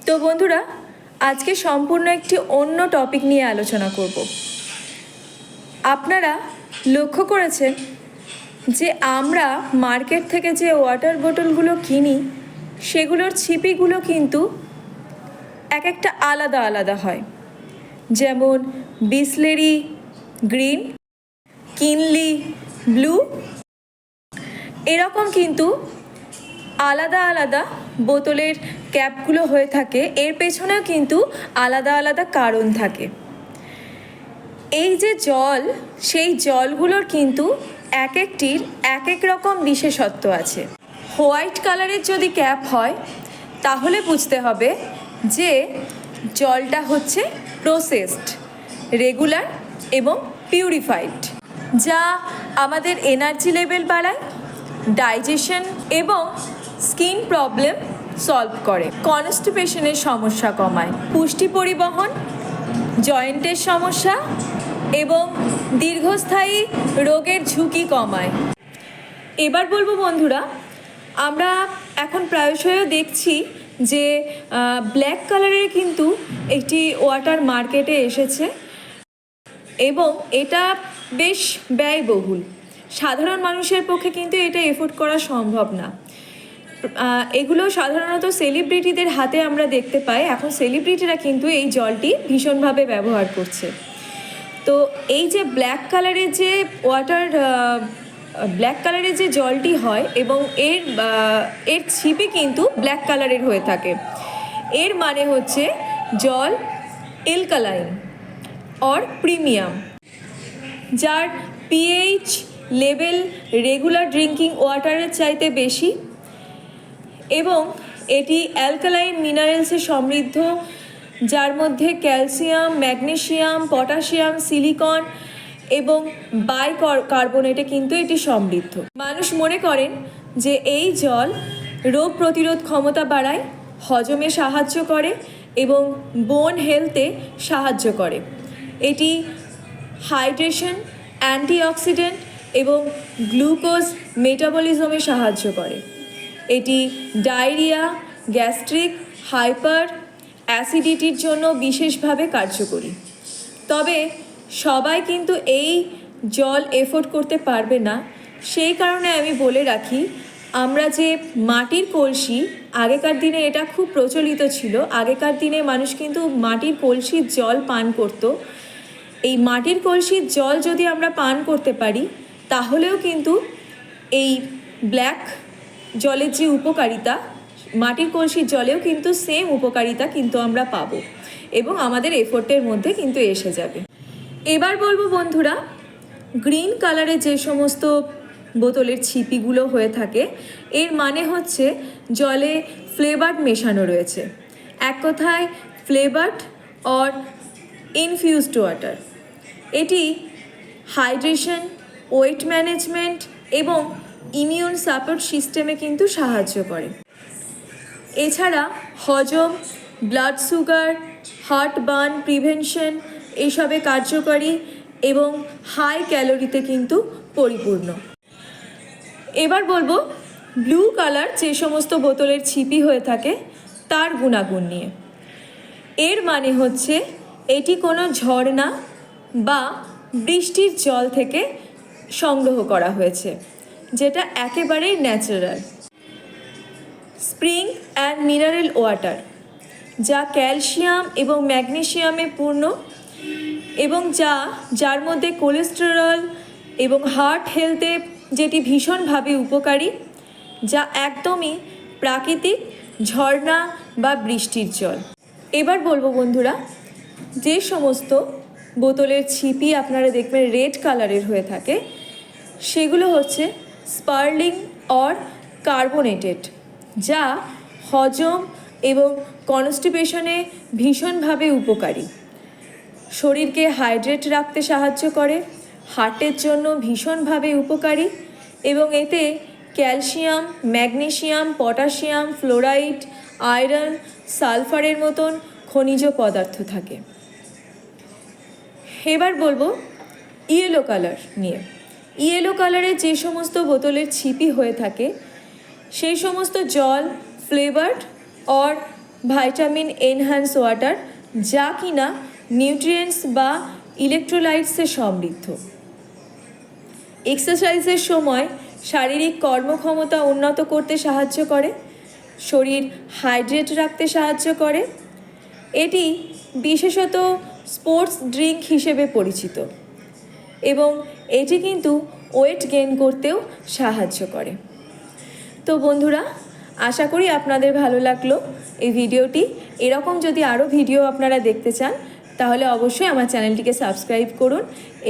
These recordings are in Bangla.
তো বন্ধুরা, আজকে সম্পূর্ণ একটি অন্য টপিক নিয়ে আলোচনা করব। আপনারা লক্ষ্য করেছেন যে আমরা মার্কেট থেকে যে ওয়াটার বোতলগুলো কিনি সেগুলোর ছিপিগুলো কিন্তু এক একটা আলাদা আলাদা হয়। যেমন বিসলেরি গ্রিন, কিনলি ব্লু, এরকম কিন্তু আলাদা আলাদা বোতলের ক্যাপগুলো হয়ে থাকে। এর পেছনেও কিন্তু আলাদা আলাদা কারণ থাকে। এই যে জল, সেই জলগুলোর কিন্তু এক একটির এক এক রকম বিশেষত্ব আছে। হোয়াইট কালারের যদি ক্যাপ হয় তাহলে বুঝতে হবে যে জলটা হচ্ছে প্রসেসড, রেগুলার এবং পিউরিফাইড, যা আমাদের এনার্জি লেভেল বাড়ায়, ডাইজেশন এবং স্কিন প্রবলেম সলভ করে, কনস্টিপেশনের সমস্যা কমায়, পুষ্টি পরিবহন, জয়েন্টের সমস্যা এবং দীর্ঘস্থায়ী রোগের ঝুঁকি কমায়। এবার বলবো বন্ধুরা, আমরা এখন প্রায়শই দেখছি যে ব্ল্যাক কালারের কিন্তু একটি ওয়াটার মার্কেটে এসেছে এবং এটা বেশ ব্যয়বহুল। সাধারণ মানুষের পক্ষে কিন্তু এটা এফোর্ড করা সম্ভব না। এগুলো সাধারণত সেলিব্রিটিদের হাতে আমরা দেখতে পাই। এখন সেলিব্রিটিরা কিন্তু এই জলটি ভীষণভাবে ব্যবহার করছে। তো এই যে ব্ল্যাক কালারের যে জলটি হয় এবং এর ছিপি কিন্তু ব্ল্যাক কালারের হয়ে থাকে। এর মানে হচ্ছে জল অ্যালকালাইন অর প্রিমিয়াম, যার পিএইচ লেভেল রেগুলার ড্রিঙ্কিং ওয়াটারের চাইতে বেশি এবং এটি অ্যালকালাইন মিনারেলসে সমৃদ্ধ, যার মধ্যে ক্যালসিয়াম, ম্যাগনেসিয়াম, পটাশিয়াম, সিলিকন এবং বাইকার্বনেটে কিন্তু এটি সমৃদ্ধ। মানুষ মনে করেন যে এই জল রোগ প্রতিরোধ ক্ষমতা বাড়ায়, হজমে সাহায্য করে এবং বোন হেলথে সাহায্য করে। এটি হাইড্রেশন, অ্যান্টিঅক্সিডেন্ট এবং গ্লুকোজ মেটাবলিজমে সাহায্য করে। এটি ডায়রিয়া, গ্যাস্ট্রিক, হাইপার অ্যাসিডিটির জন্য বিশেষভাবে কার্যকরী। তবে সবাই কিন্তু এই জল এফোর্ড করতে পারবে না। সেই কারণে আমি বলে রাখি, আমরা যে মাটির কলসি, আগেকার দিনে এটা খুব প্রচলিত ছিল। আগেকার দিনে মানুষ কিন্তু মাটির কলসির জল পান করত। এই মাটির কলসির জল যদি আমরা পান করতে পারি তাহলেও কিন্তু এই ব্ল্যাক জলের যে উপকারিতা, মাটির কলসির জলেও কিন্তু সেম উপকারিতা কিন্তু আমরা পাবো এবং আমাদের এফোর্টের মধ্যে কিন্তু এসে যাবে। এবার বলবো বন্ধুরা, গ্রিন কালারে যে সমস্ত বোতলের ছিপিগুলো হয়ে থাকে এর মানে হচ্ছে জলে ফ্লেভার্ড মেশানো রয়েছে। এক কথায় ফ্লেভার্ড অর ইনফিউজড ওয়াটার। এটি হাইড্রেশন, ওয়েট ম্যানেজমেন্ট এবং ইমিউন সাপোর্ট সিস্টেমে কিন্তু সাহায্য করে। এছাড়া হজম, blood sugar, heart burn prevention এইসবে কার্যকরী এবং হাই ক্যালোরিতে কিন্তু পরিপূর্ণ। এবার বলবো ব্লু কালার যে সমস্ত বোতলের ছিপি হয়ে থাকে তার গুণাগুণ নিয়ে। এর মানে হচ্ছে এটি কোনো ঝর্ণা বা বৃষ্টির জল থেকে সংগ্রহ করা হয়েছে, যেটা একেবারেই natural. Spring and mineral water, যা ক্যালসিয়াম এবং ম্যাগনেসিয়ামে পূর্ণ এবং যার মধ্যে কোলেস্টেরল এবং হার্ট হেলথে যেটি ভীষণভাবে উপকারী, যা একদমই প্রাকৃতিক ঝর্ণা বা বৃষ্টির জল। এবার বলবো বন্ধুরা, যে সমস্ত বোতলের ছিপি আপনারা দেখবেন রেড কালারের হয়ে থাকে সেগুলো হচ্ছে স্পার্লিং অর কার্বোনেটেড, যা হজম এবং কনস্টিপেশনে ভীষণভাবে উপকারী, শরীরকে হাইড্রেট রাখতে সাহায্য করে, হার্টের জন্য ভীষণভাবে উপকারী এবং এতে calcium, magnesium, potassium, fluoride, iron, সালফারের মতন খনিজ পদার্থ থাকে। এবার বলবো ইয়েলো কালার নিয়ে। ইয়েলো কালারের যে সমস্ত বোতলের ছিপি হয়ে থাকে সেই সমস্ত জল flavoured or vitamin enhance water, যা কিনা নিউট্রিয়েন্টস বা ইলেকট্রোলাইটসে সমৃদ্ধ। এক্সারসাইজের সময় শারীরিক কর্মক্ষমতা উন্নত করতে সাহায্য করে, শরীর হাইড্রেট রাখতে সাহায্য করে। এটি বিশেষত স্পোর্টস ড্রিঙ্ক হিসেবে পরিচিত এবং এটি কিন্তু ওয়েট গেইন করতেও সাহায্য করে। তো বন্ধুরা, আশা করি আপনাদের ভালো লাগলো এই ভিডিওটি। এরকম যদি আরও ভিডিও আপনারা দেখতে চান তাহলে অবশ্যই আমার চ্যানেলটিকে সাবস্ক্রাইব করুন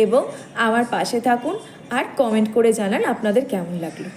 এবং আমার পাশে থাকুন আর কমেন্ট করে জানান আপনাদের কেমন লাগলো।